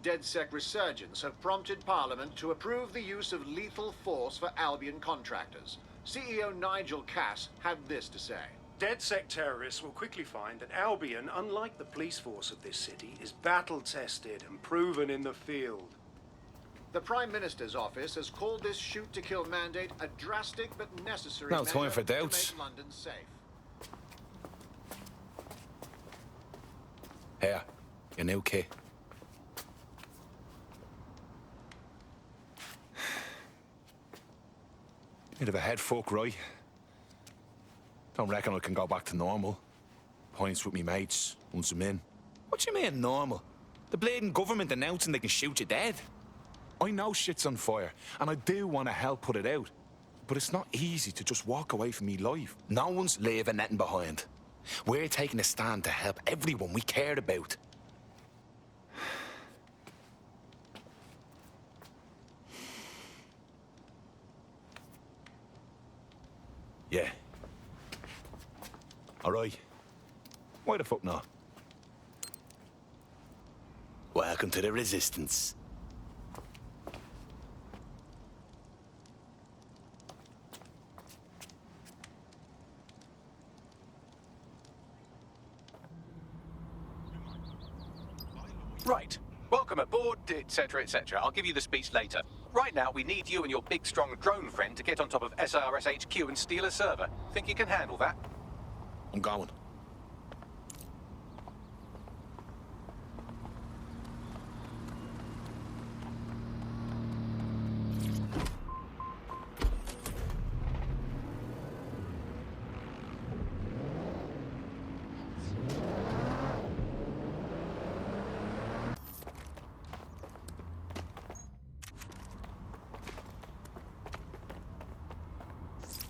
DedSec resurgence have prompted Parliament to approve the use of lethal force for Albion contractors. CEO Nigel Cass had this to say. DedSec terrorists will quickly find that Albion, unlike the police force of this city, is battle-tested and proven in the field. The Prime Minister's office has called this shoot-to-kill mandate a drastic but necessary No measure time for doubts. to make London safe. Here, your new kit. Bit of a head fuck, right? Don't reckon I can go back to normal. Points with me mates, once I'm in. What you mean, normal? The bleeding government announcing they can shoot you dead. I know shit's on fire, and I do want to help put it out. But it's not easy to just walk away from me life. No one's leaving nothing behind. We're taking a stand to help everyone we cared about. Yeah. All right. Why the fuck not? Welcome to the Resistance. Right. Welcome aboard, etc., etc. I'll give you the speech later. Right now, we need you and your big, strong drone friend to get on top of SRS HQ and steal a server. Think you can handle that? I'm going.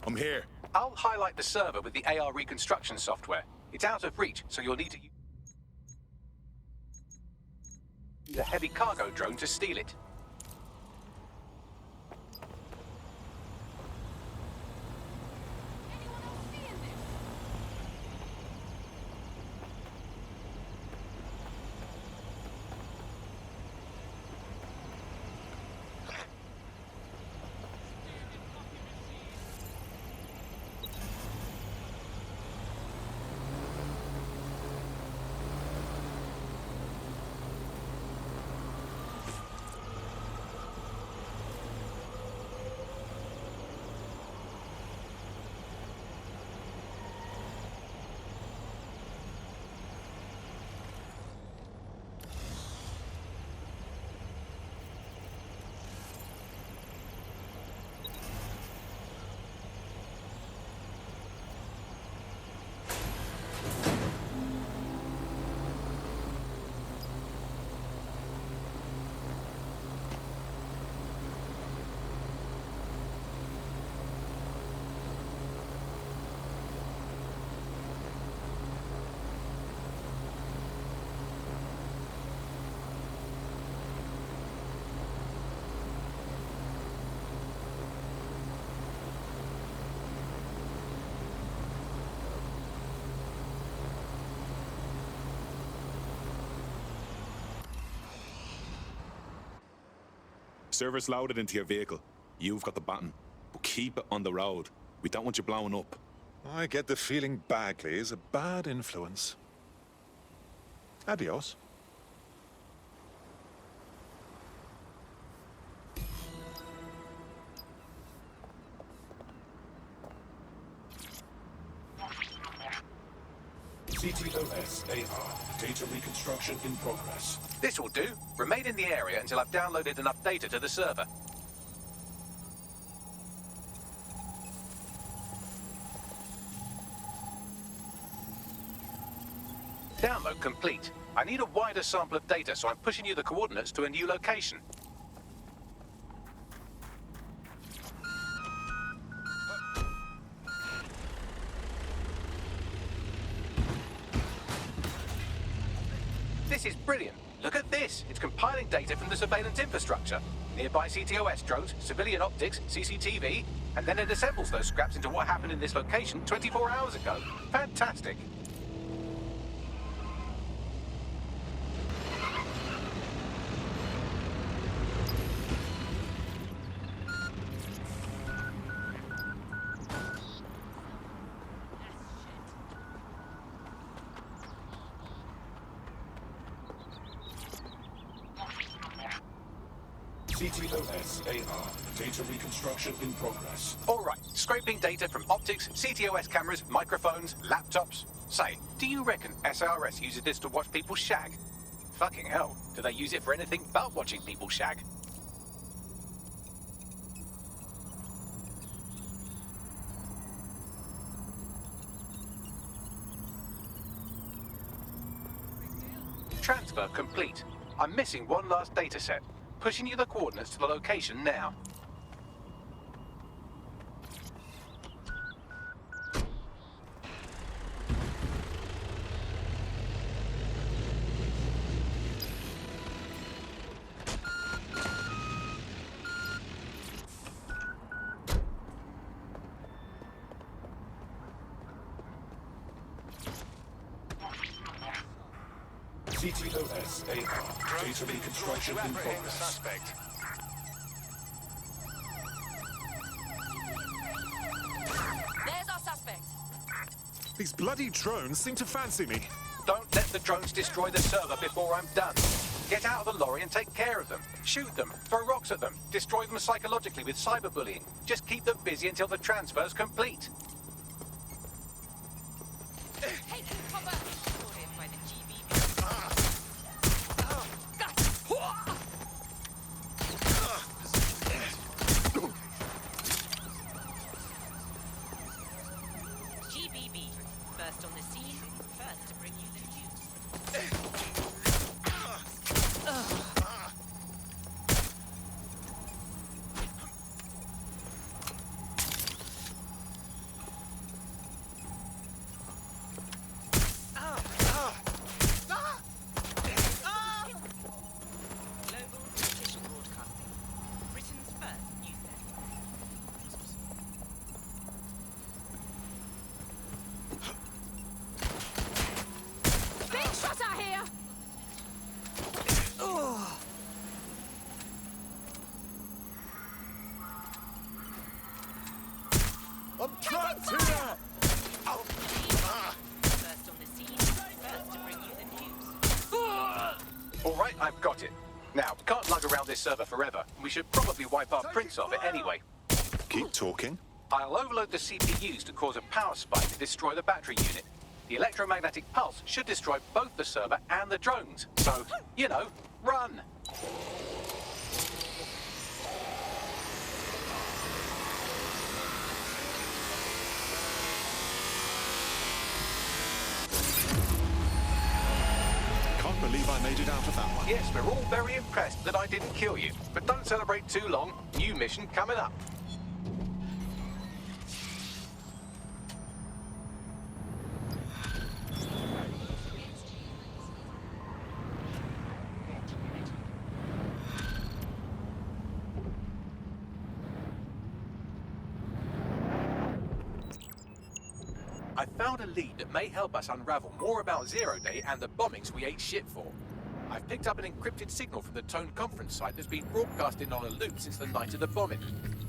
I'm here. I'll highlight the server with the AR reconstruction software. It's out of reach, so you'll need to use a heavy cargo drone to steal it. Server's loaded into your vehicle. You've got the baton, but keep it on the road. We don't want you blowing up. I get the feeling Bagley is a bad influence. Adios. CTOS AR. Data reconstruction in progress. This will do. Remain in the area until I've downloaded enough data to the server. Download complete. I need a wider sample of data, so I'm pushing you the coordinates to a new location. This is brilliant. Look at this. It's compiling data from the surveillance infrastructure. Nearby CTOS drones, civilian optics, CCTV, and then it assembles those scraps into what happened in this location 24 hours ago. Fantastic. CTOS-AR. Data reconstruction in progress. All right, scraping data from optics, CTOS cameras, microphones, laptops. Say, do you reckon SRS uses this to watch people shag? Fucking hell, do they use it for anything but watching people shag? Transfer complete. I'm missing one last data set. Pushing you the coordinates to the location now. CTOS-AR. Data reconstruction in progress. Suspect. There's our suspect. These bloody drones seem to fancy me. Don't let the drones destroy the server before I'm done. Get out of the lorry and take care of them. Shoot them, throw rocks at them, destroy them psychologically with cyberbullying. Just keep them busy until the transfer's complete. Hey, Copper. Ordered by the GBB. GBB. First on the scene, first to bring you the news. Global official broadcasting. Britain's first news network. Big shot out here! I'm trapped here! First on the scene, first to bring you the news. All right, I've got it. Now, we can't lug around this server forever. We should probably wipe our prints off it anyway. Keep talking. I'll overload the CPUs to cause a power spike to destroy the battery unit. The electromagnetic pulse should destroy both the server and the drones. So, you know, run! Can't believe I made it out of that one. Yes, we're all very impressed that I didn't kill you. But don't celebrate too long. New mission coming up. I found a lead that may help us unravel more about Zero Day and the bombings we ate shit for. I've picked up an encrypted signal from the Tone conference site that's been broadcasting on a loop since the night of the bombing.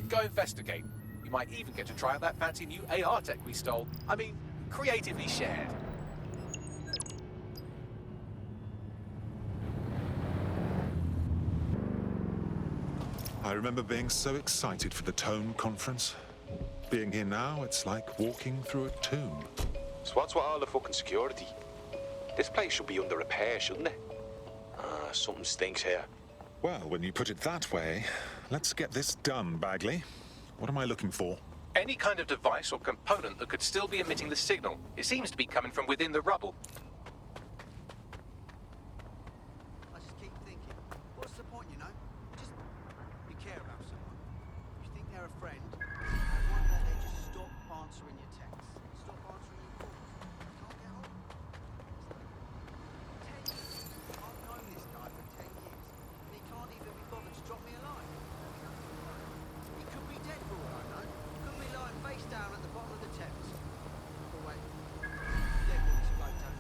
Go investigate. You might even get to try out that fancy new AR tech we stole. I mean, creatively shared. I remember being so excited for the Tone conference. Being here now, it's like walking through a tomb. So what's with all the fucking security? This place should be under repair, shouldn't it? Something stinks here. Well, when you put it that way, let's get this done, Bagley. What am I looking for? Any kind of device or component that could still be emitting the signal. It seems to be coming from within the rubble. I just keep thinking, what's the point, you know? Just you care about someone. You think they're a friend. Why don't they just stop answering your texts? Stop answering your calls? Can't get hold of them. 10 years. I've known this guy for 10 years, and he can't even be bothered to drop me a line. He could be dead for all I know. Could be lying face down at the bottom of the Thames. But wait, dead when this bloke don't.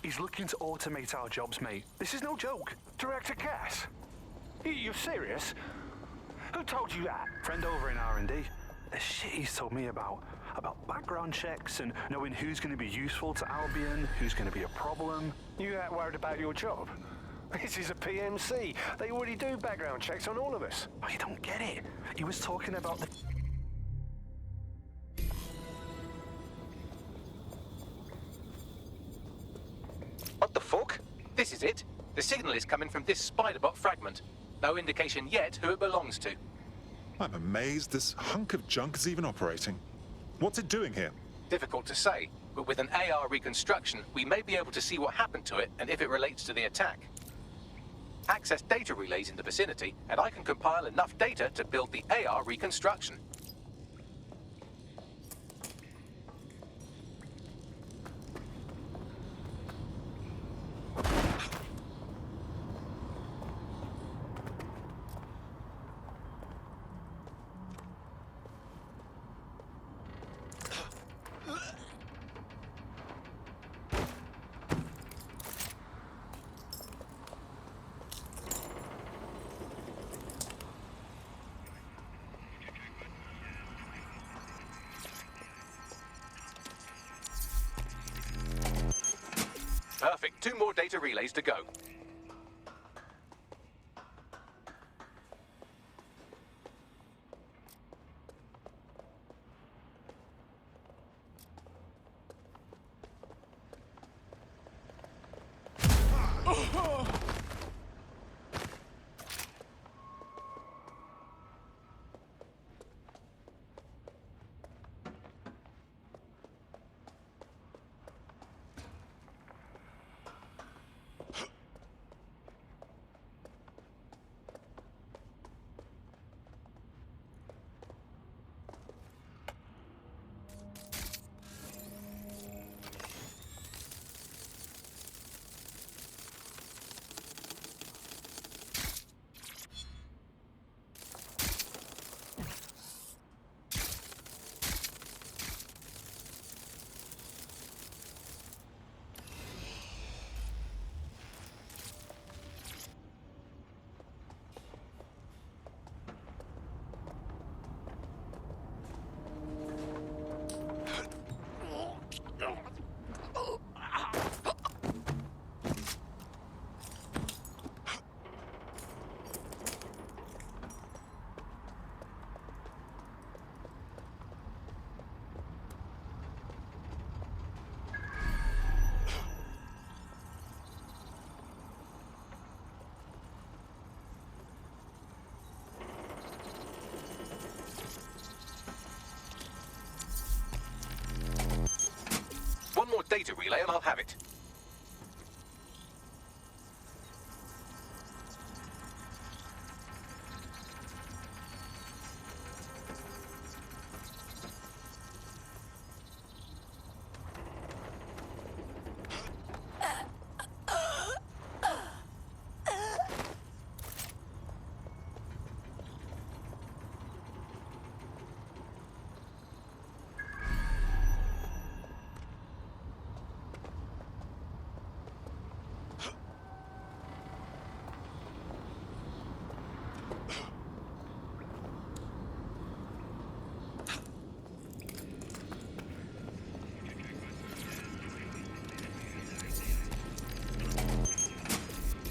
He's looking to automate our jobs, mate. This is no joke. Director Cass? You're serious? Who told you that? Friend over in R&D. The shit he's told me about background checks and knowing who's going to be useful to Albion, who's going to be a problem. You that worried about your job? This is a PMC. They already do background checks on all of us. Oh, you don't get it. He was talking about the... What the fuck? This is it. The signal is coming from this Spiderbot fragment. No indication yet who it belongs to. I'm amazed this hunk of junk is even operating. What's it doing here? Difficult to say, but with an AR reconstruction, we may be able to see what happened to it and if it relates to the attack. Access data relays in the vicinity, and I can compile enough data to build the AR reconstruction. Perfect. 2 more data relays to go. One more data relay and I'll have it.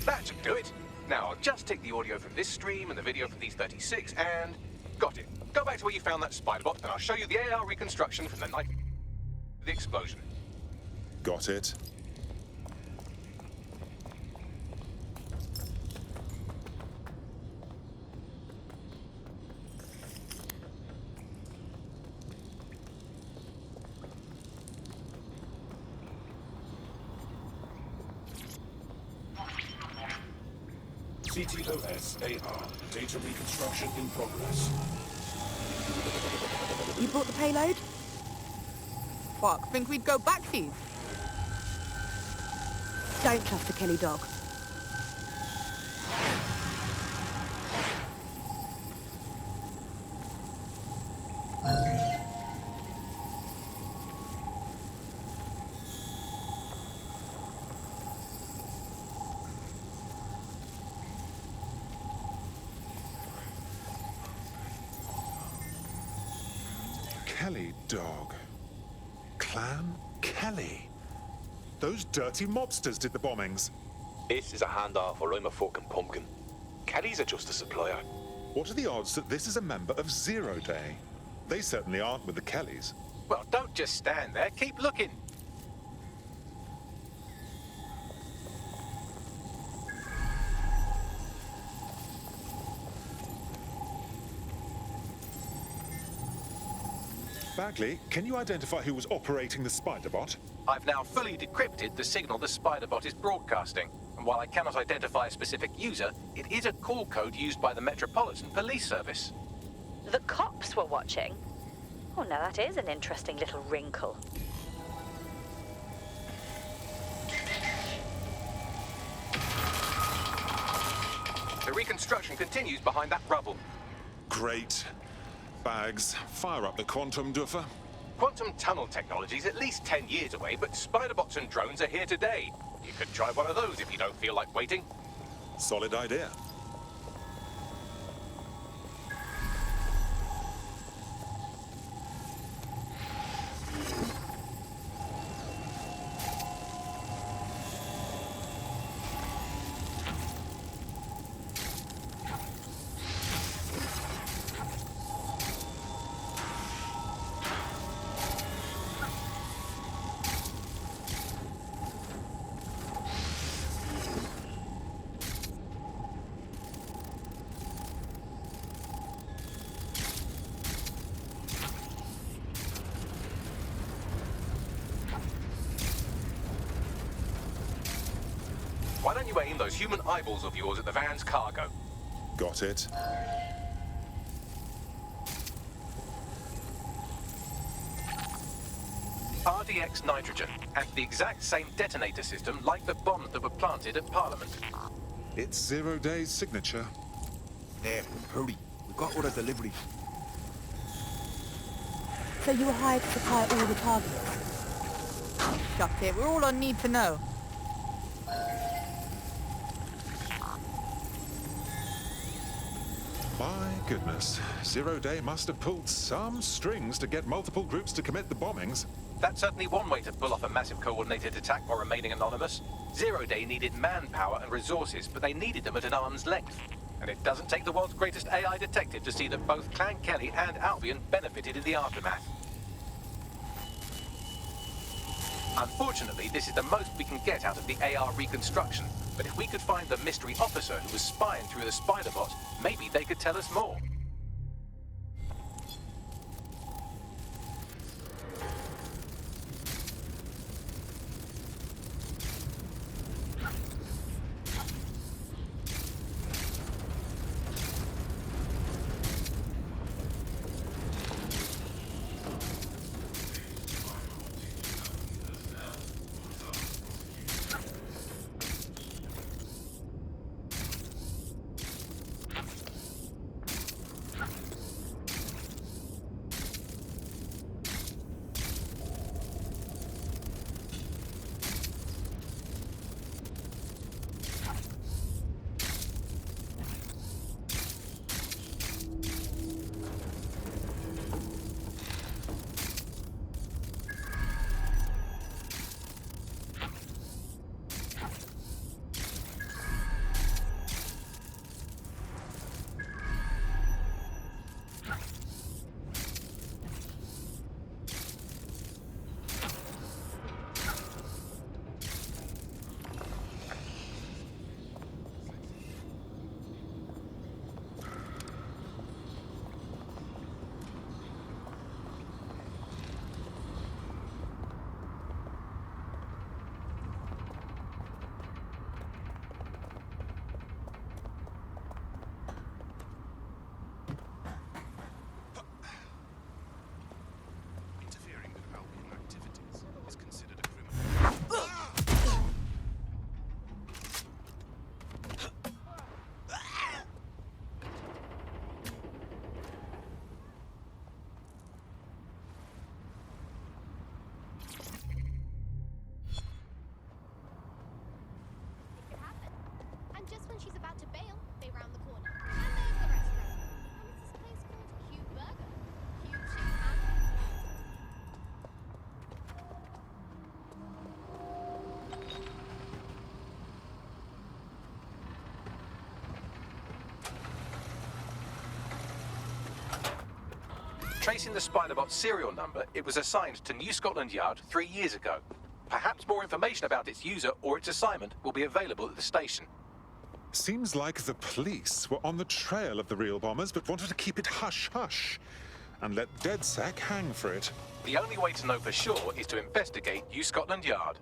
That should do it. Now, I'll just take the audio from this stream and the video from these 36 and... Got it. Go back to where you found that Spiderbot and I'll show you the AR reconstruction from the night of the explosion. Got it. CTOS AR. Data reconstruction in progress. You brought the payload? Fuck, think we'd go back for you? Don't trust the Kelly dog. Kelly dog. Clan Kelly. Those dirty mobsters did the bombings. This is a handoff or I'm a fucking pumpkin. Kelly's are just a supplier. What are the odds that this is a member of Zero Day? They certainly aren't with the Kellys. Well, don't just stand there. Keep looking. Bagley, can you identify who was operating the spider bot? I've now fully decrypted the signal the Spiderbot is broadcasting. And while I cannot identify a specific user, it is a call code used by the Metropolitan Police Service. The cops were watching? Oh, now that is an interesting little wrinkle. The reconstruction continues behind that rubble. Great. Bags, fire up the quantum duffer. Quantum tunnel technology is at least 10 years away, but Spiderbots and drones are here today. You could try one of those if you don't feel like waiting. Solid idea. Why don't you aim those human eyeballs of yours at the van's cargo? Got it. RDX nitrogen, and the exact same detonator system like the bombs that were planted at Parliament. It's Zero Day's signature. There, hurry. We've got other deliveries. So you were hired to supply all the targets? Shut it, we're all on need to know. My goodness. Zero Day must have pulled some strings to get multiple groups to commit the bombings. That's certainly one way to pull off a massive coordinated attack while remaining anonymous. Zero Day needed manpower and resources, but they needed them at an arm's length. And it doesn't take the world's greatest AI detective to see that both Clan Kelly and Albion benefited in the aftermath. Unfortunately, this is the most we can get out of the AR reconstruction. But if we could find the mystery officer who was spying through the Spiderbot, maybe they could tell us more. Just when she's about to bail, they round the corner. And there's the restaurant. And it's this place called Cube Burger. Cube shaped hamburgers. tracing the Spiderbot serial number, it was assigned to New Scotland Yard 3 years ago. Perhaps more information about its user or its assignment will be available at the station. Seems like the police were on the trail of the real bombers, but wanted to keep it hush-hush and let DedSec hang for it. The only way to know for sure is to investigate New Scotland Yard.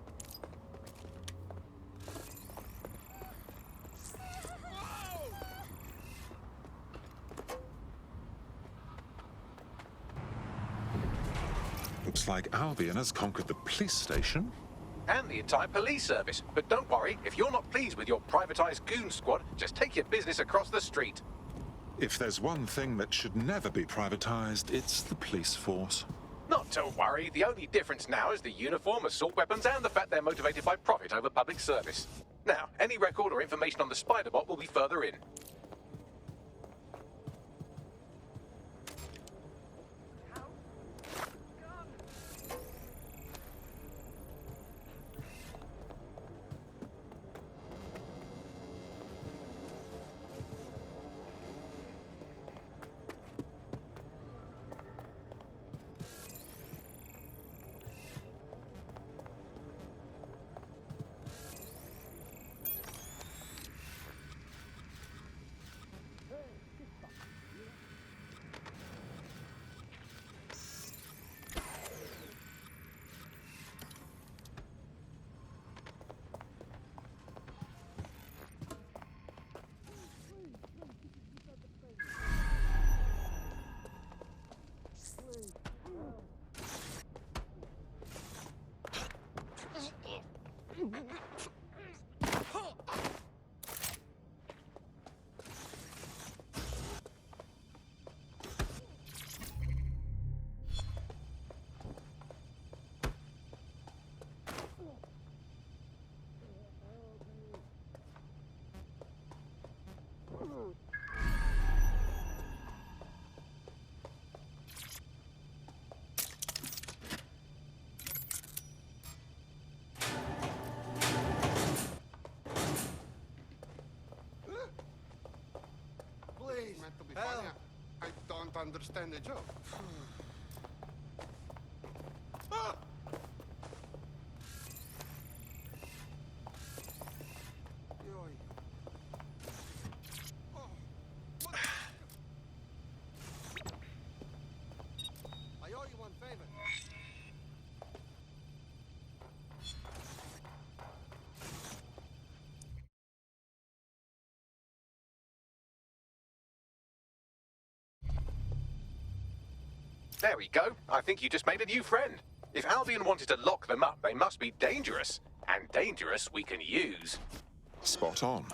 Looks like Albion has conquered the police station. And the entire police service. But don't worry, if you're not pleased with your privatised goon squad, just take your business across the street. If there's one thing that should never be privatised, it's the police force. Not to worry, the only difference now is the uniform, assault weapons, and the fact they're motivated by profit over public service. Now, any record or information on the Spiderbot will be further in. Hell, I don't understand the joke. I owe you one favor. There we go. I think you just made a new friend. If Albion wanted to lock them up, they must be dangerous. And dangerous we can use. Spot on.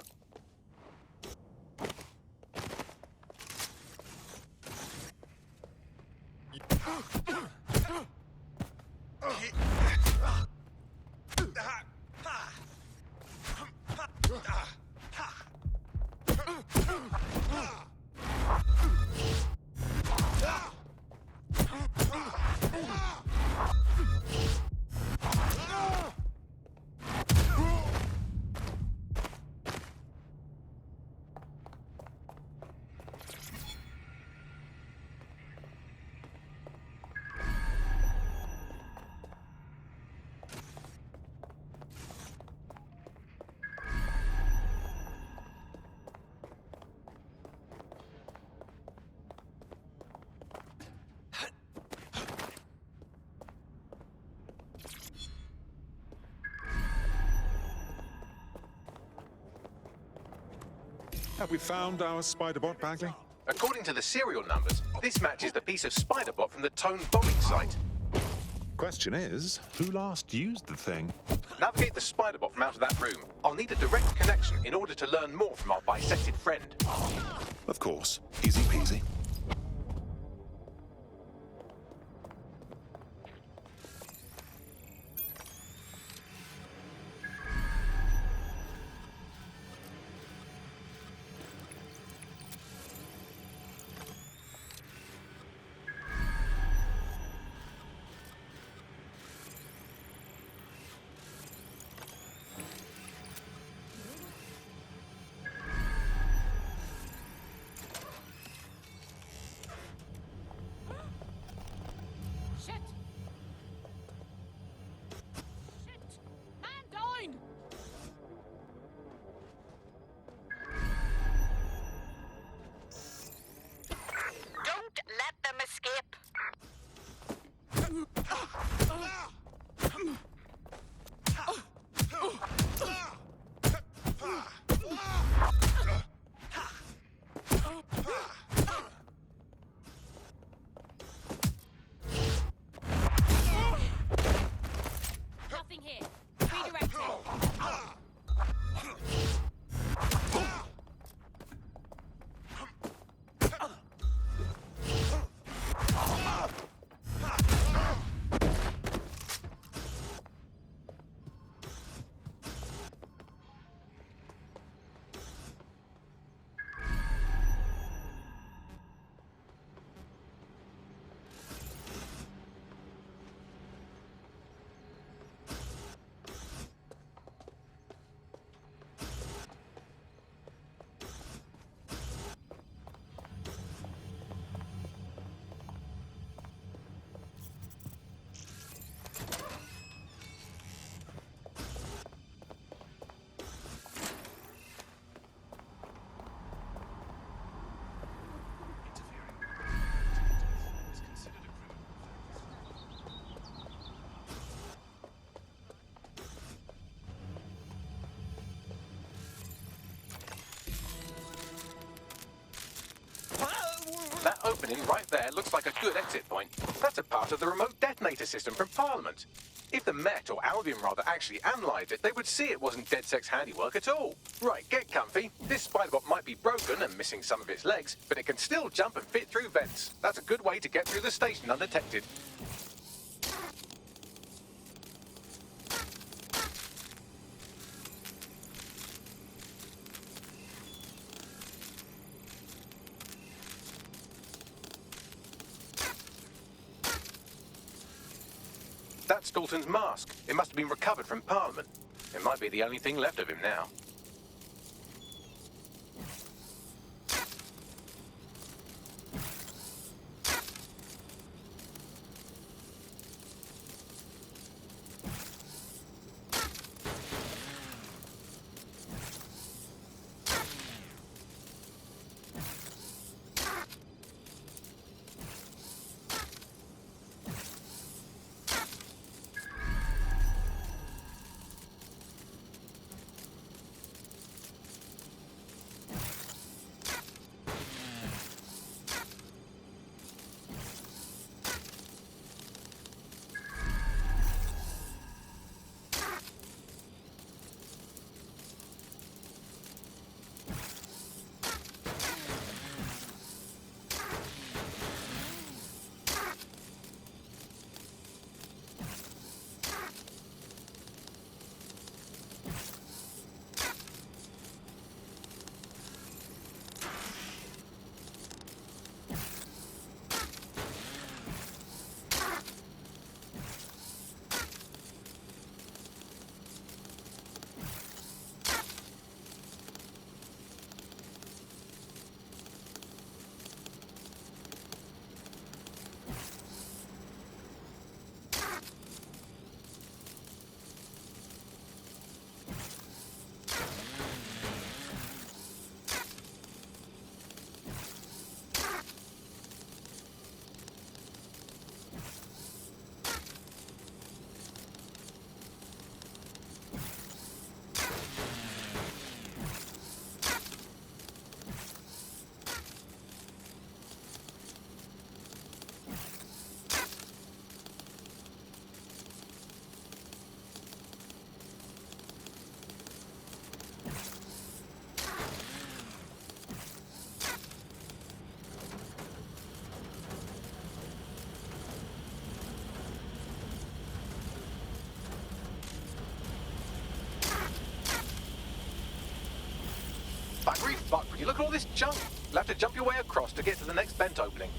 Have we found our Spiderbot, Bagley? According to the serial numbers, this matches the piece of Spiderbot from the Tone bombing site. Question is, who last used the thing? Navigate the Spiderbot from out of that room. I'll need a direct connection in order to learn more from our bisected friend. Of course. Easy peasy. opening right there looks like a good exit point. That's a part of the remote detonator system from Parliament. If the Met, or Albion rather, actually analysed it, they would see it wasn't DedSec's handiwork at all. Right, get comfy. This spider-bot might be broken and missing some of its legs, but it can still jump and fit through vents. That's a good way to get through the station undetected. That's Dalton's mask. It must have been recovered from Parliament. It might be the only thing left of him now. Buggery fuck, would you look at all this junk? You'll have to jump your way across to get to the next vent opening.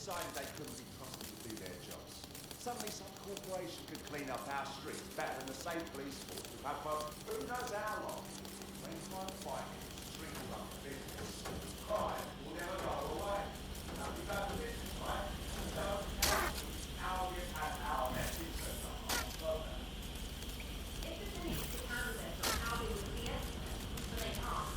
Decided they couldn't be trusted to do their jobs. Suddenly some corporation could clean up our streets better than the same police force we've had for who knows how long. When you find fighting, street run business, crime will never go away. Now we've had the business, right? So how we had our message so far. If the police could handle it on how they would be estimated, but they can't.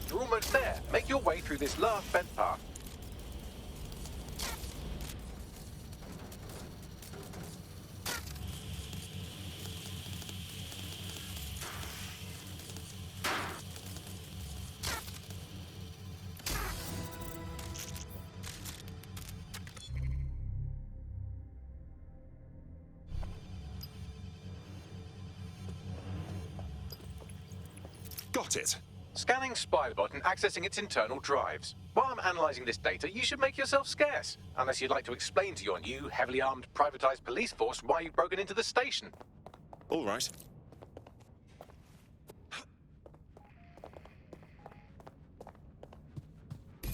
You're almost there. Make your way through this last vent path. Got it. Scanning Spiderbot and accessing its internal drives. While I'm analysing this data, you should make yourself scarce. Unless you'd like to explain to your new, heavily armed, privatised police force why you've broken into the station. All right.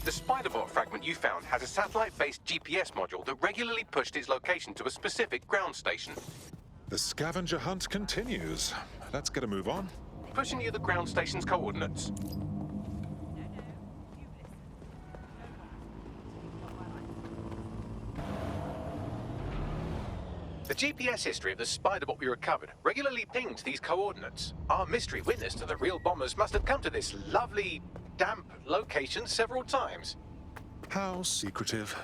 The Spiderbot fragment you found has a satellite-based GPS module that regularly pushed its location to a specific ground station. The scavenger hunt continues. Let's get a move on. Pushing you the ground station's coordinates. The GPS history of the Spiderbot we recovered regularly pings these coordinates. Our mystery witness to the real bombers must have come to this lovely, damp location several times. How secretive.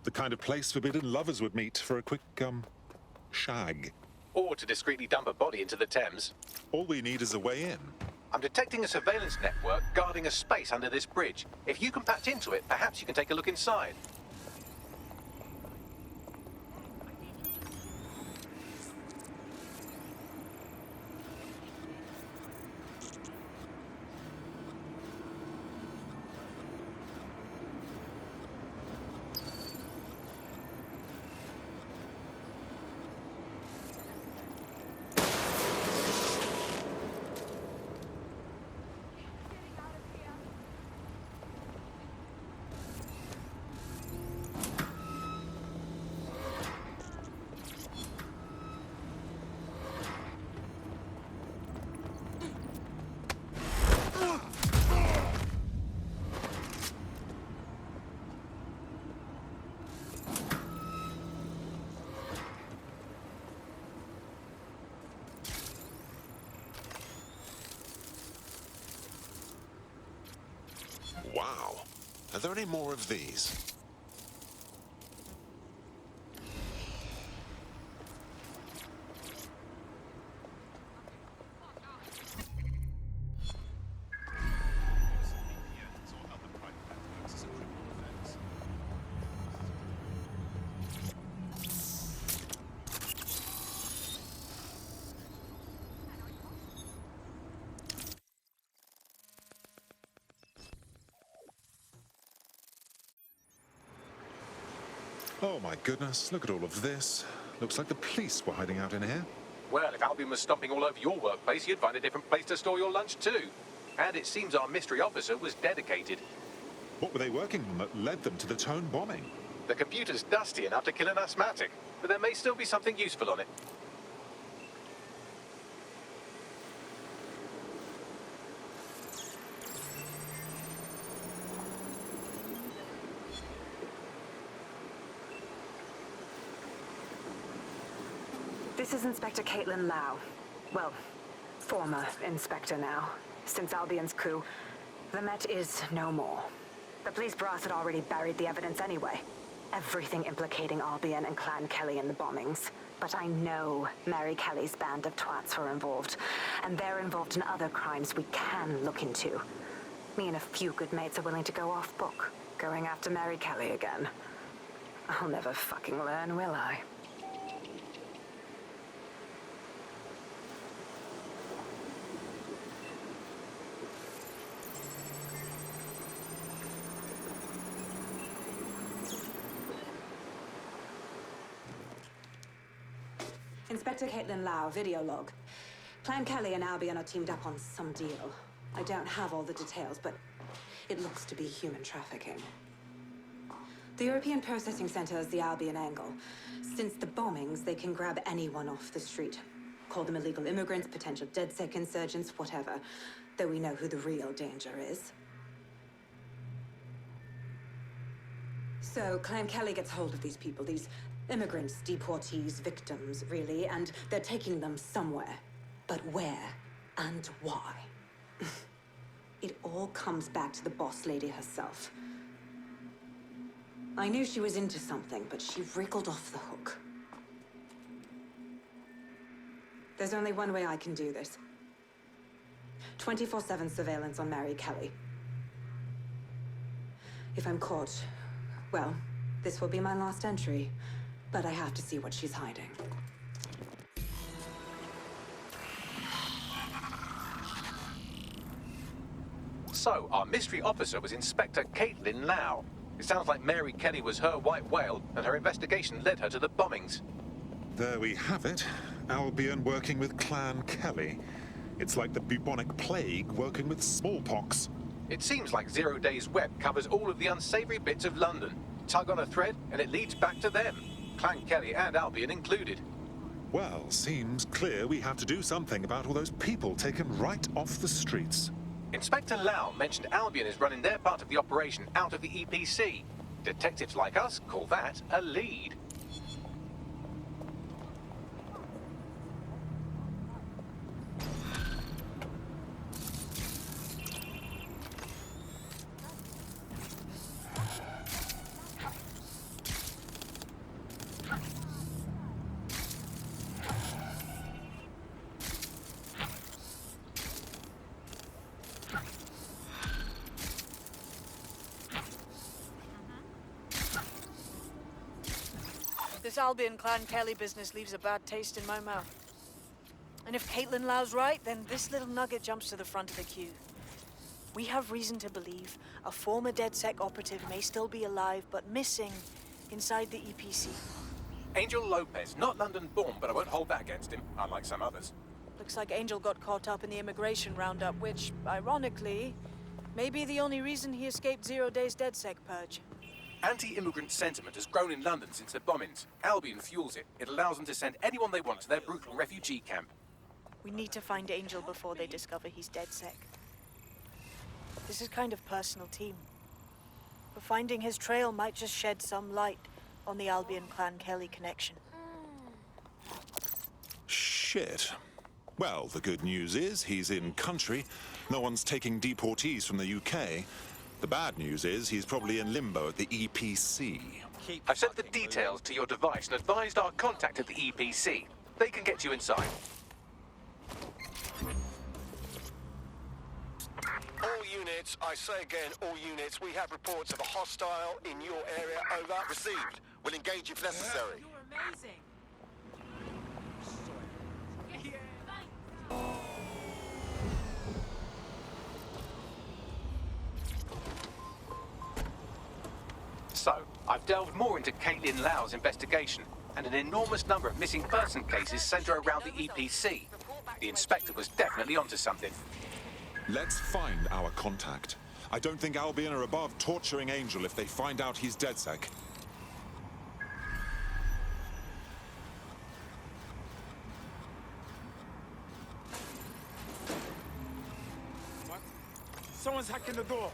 The kind of place forbidden lovers would meet for a quick, shag. Or to discreetly dump a body into the Thames. All we need is a way in. I'm detecting a surveillance network guarding a space under this bridge. If you can patch into it, perhaps you can take a look inside. Wow. Are there any more of these? Oh my goodness, look at all of this. Looks like the police were hiding out in here. Well, if Albion was stomping all over your workplace, you'd find a different place to store your lunch too. And it seems our mystery officer was dedicated. What were they working on that led them to the Tone bombing? The computer's dusty enough to kill an asthmatic, but there may still be something useful on it. This is Inspector Caitlin Lau. Well, former inspector now. Since Albion's coup, the Met is no more. The police brass had already buried the evidence anyway. Everything implicating Albion and Clan Kelly in the bombings. But I know Mary Kelly's band of twats were involved, and they're involved in other crimes we can look into. Me and a few good mates are willing to go off book, going after Mary Kelly again. I'll never fucking learn, will I? Inspector Caitlin Lau, video log. Clan Kelly and Albion are teamed up on some deal. I don't have all the details, but it looks to be human trafficking. The European Processing Center is the Albion angle. Since the bombings, they can grab anyone off the street. Call them illegal immigrants, potential DedSec insurgents, whatever. Though we know who the real danger is. So Clan Kelly gets hold of these people, these immigrants, deportees, victims, really, and they're taking them somewhere. But where and why? It all comes back to the boss lady herself. I knew she was into something, but she wriggled off the hook. There's only one way I can do this. 24/7 surveillance on Mary Kelly. If I'm caught, well, this will be my last entry. But I have to see what she's hiding. So, our mystery officer was Inspector Caitlin Lau. It sounds like Mary Kelly was her white whale, and her investigation led her to the bombings. There we have it. Albion working with Clan Kelly. It's like the bubonic plague working with smallpox. It seems like Zero Days Web covers all of the unsavory bits of London. Tug on a thread, and it leads back to them. Clan Kelly and Albion included. Well, seems clear we have to do something about all those people taken right off the streets. Inspector Lau mentioned Albion is running their part of the operation out of the EPC. Detectives like us call that a lead. This Albion Clan Kelly business leaves a bad taste in my mouth. And if Caitlin Lau's right, then this little nugget jumps to the front of the queue. We have reason to believe a former DedSec operative may still be alive, but missing inside the EPC. Angel Lopez, not London-born, but I won't hold that against him, unlike some others. Looks like Angel got caught up in the immigration roundup, which, ironically, may be the only reason he escaped Zero Days DedSec purge. Anti-immigrant sentiment has grown in London since the bombings. Albion fuels it. It allows them to send anyone they want to their brutal refugee camp. We need to find Angel before they discover he's DedSec. This is kind of personal, team. But finding his trail might just shed some light on the Albion Clan Kelly connection. Shit. Well, the good news is he's in country. No one's taking deportees from the UK. The bad news is he's probably in limbo at the EPC. I've sent the details to your device and advised our contact at the EPC. They can get you inside. All units, I say again, all units, we have reports of a hostile in your area. Over. Received. We'll engage if necessary. You're amazing. So, I've delved more into Caitlin Lau's investigation, and an enormous number of missing person cases centre around the EPC. The inspector was definitely onto something. Let's find our contact. I don't think Albion are above torturing Angel if they find out he's DedSec. What? Someone's hacking the door.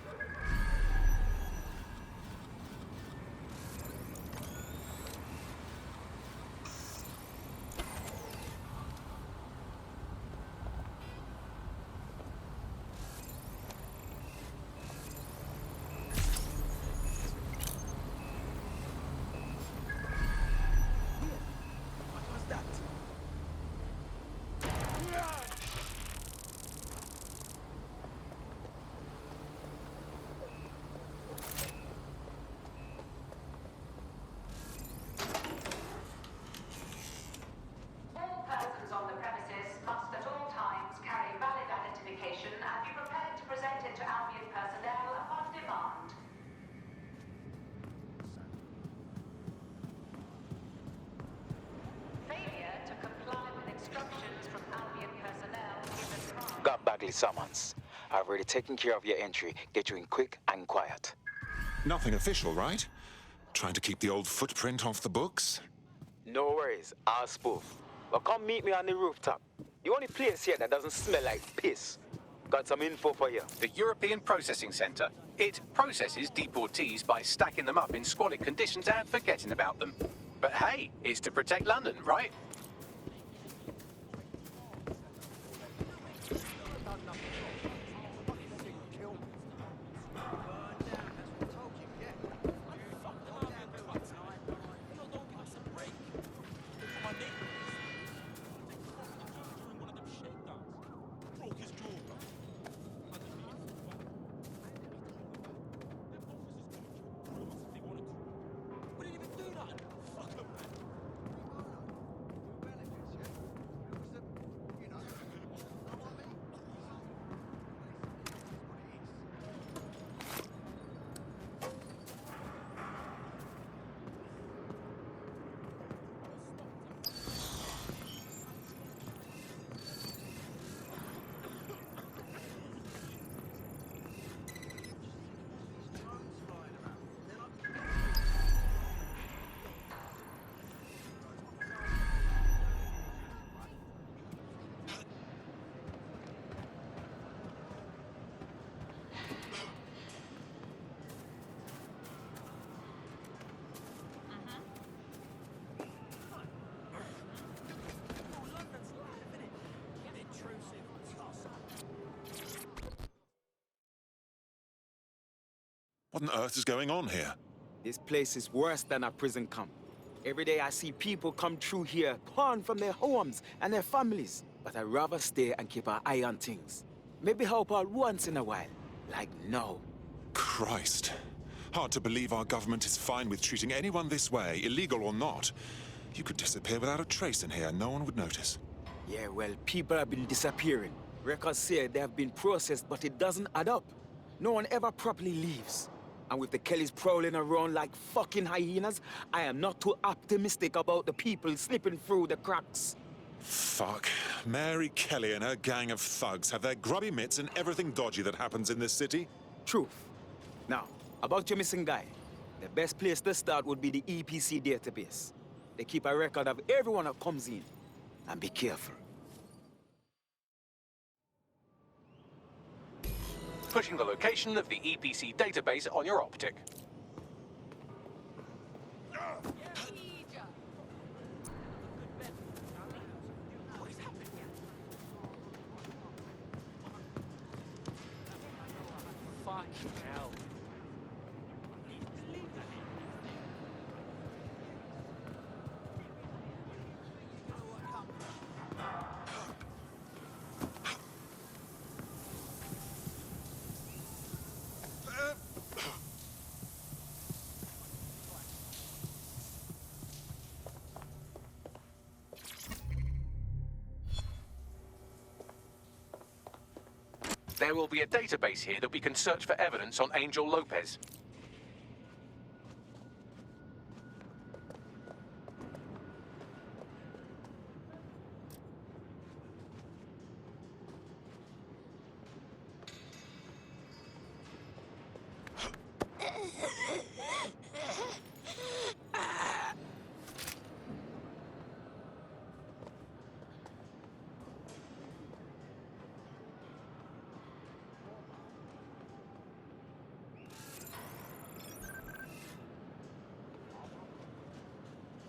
All persons on the premises must at all times carry valid identification and be prepared to present it to Albion personnel upon demand. Failure to comply with instructions from Albion personnel given wrong. Got Bagley summons. I've already taken care of your entry. Get you in quick and quiet. Nothing official, right? Trying to keep the old footprint off the books? No worries, I'll spoof. Well, come meet me on the rooftop. The only place here that doesn't smell like piss. Got some info for you. The European Processing Centre. It processes deportees by stacking them up in squalid conditions and forgetting about them. But hey, it's to protect London, right? What on earth is going on here? This place is worse than a prison camp. Every day I see people come through here, torn from their homes and their families. But I'd rather stay and keep an eye on things. Maybe help out once in a while, like now. Christ. Hard to believe our government is fine with treating anyone this way, illegal or not. You could disappear without a trace in here, no one would notice. Yeah, well, people have been disappearing. Records say they have been processed, but it doesn't add up. No one ever properly leaves. And with the Kellys prowling around like fucking hyenas, I am not too optimistic about the people slipping through the cracks. Fuck. Mary Kelly and her gang of thugs have their grubby mitts in everything dodgy that happens in this city. Truth. Now, about your missing guy. The best place to start would be the EPC database. They keep a record of everyone that comes in. And be careful. Pushing the location of the EPC database on your optic. Fucking hell. There will be a database here that we can search for evidence on Angel Lopez.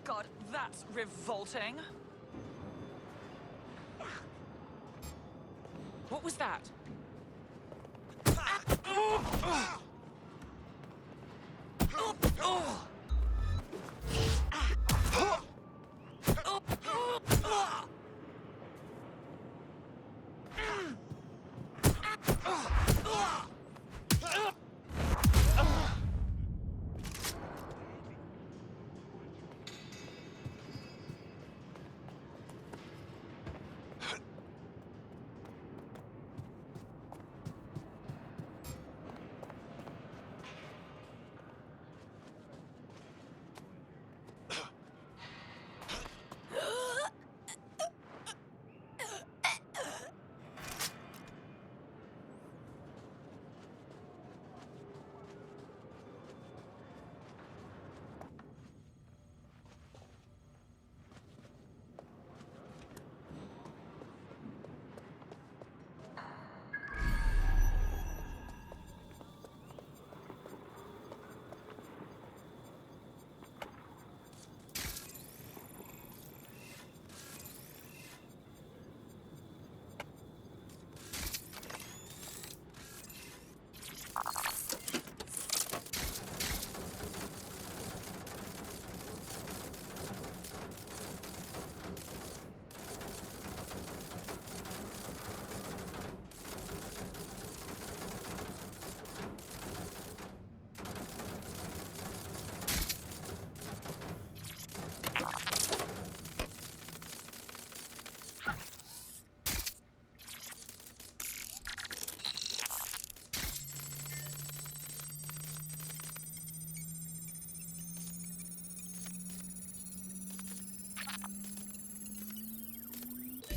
God, that's revolting. What was that?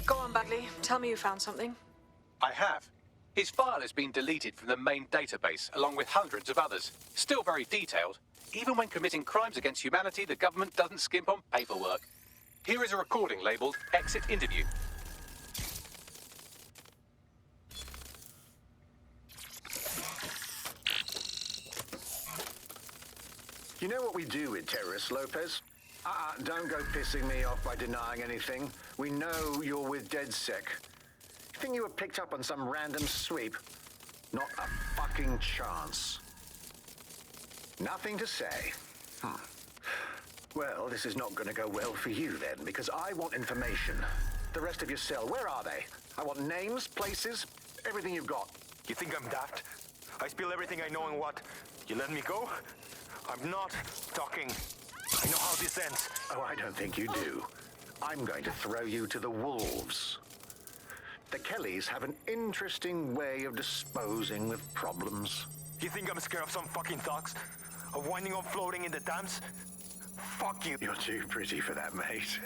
Go on, Bagley. Tell me you found something. I have. His file has been deleted from the main database, along with hundreds of others. Still very detailed. Even when committing crimes against humanity, the government doesn't skimp on paperwork. Here is a recording labeled Exit Interview. You know what we do with terrorists, Lopez? Don't go pissing me off by denying anything. We know you're with DedSec. You think you were picked up on some random sweep? Not a fucking chance. Nothing to say. Well, this is not going to go well for you then, because I want information. The rest of your cell, where are they? I want names, places, everything you've got. You think I'm daft? I spill everything I know and what? You let me go? I'm not talking. I know how this ends. Oh, I don't think you do. I'm going to throw you to the wolves. The Kellys have an interesting way of disposing with problems. You think I'm scared of some fucking thugs? Of winding up floating in the dams? Fuck you. You're too pretty for that, mate.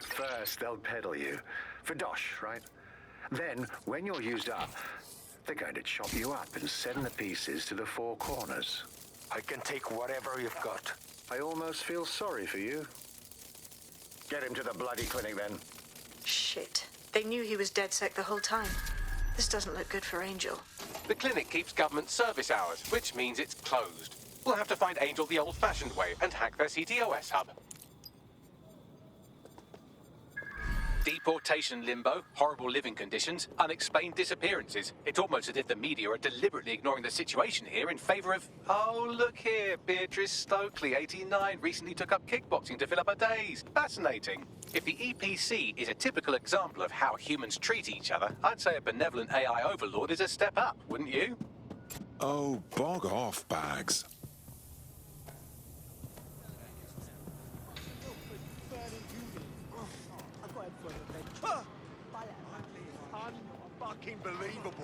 First, they'll peddle you. For dosh, right? Then, when you're used up, they're going to chop you up and send the pieces to the four corners. I can take whatever you've got. I almost feel sorry for you. Get him to the bloody clinic, then. Shit. They knew he was DedSec the whole time. This doesn't look good for Angel. The clinic keeps government service hours, which means it's closed. We'll have to find Angel the old-fashioned way and hack their CTOS hub. Deportation limbo, horrible living conditions, unexplained disappearances. It's almost as if the media are deliberately ignoring the situation here in favor of... Oh, look here, Beatrice Stokely, 89, recently took up kickboxing to fill up her days. Fascinating. If the EPC is a typical example of how humans treat each other, I'd say a benevolent AI overlord is a step up, wouldn't you? Oh, bog off, Bags. Unfucking believable.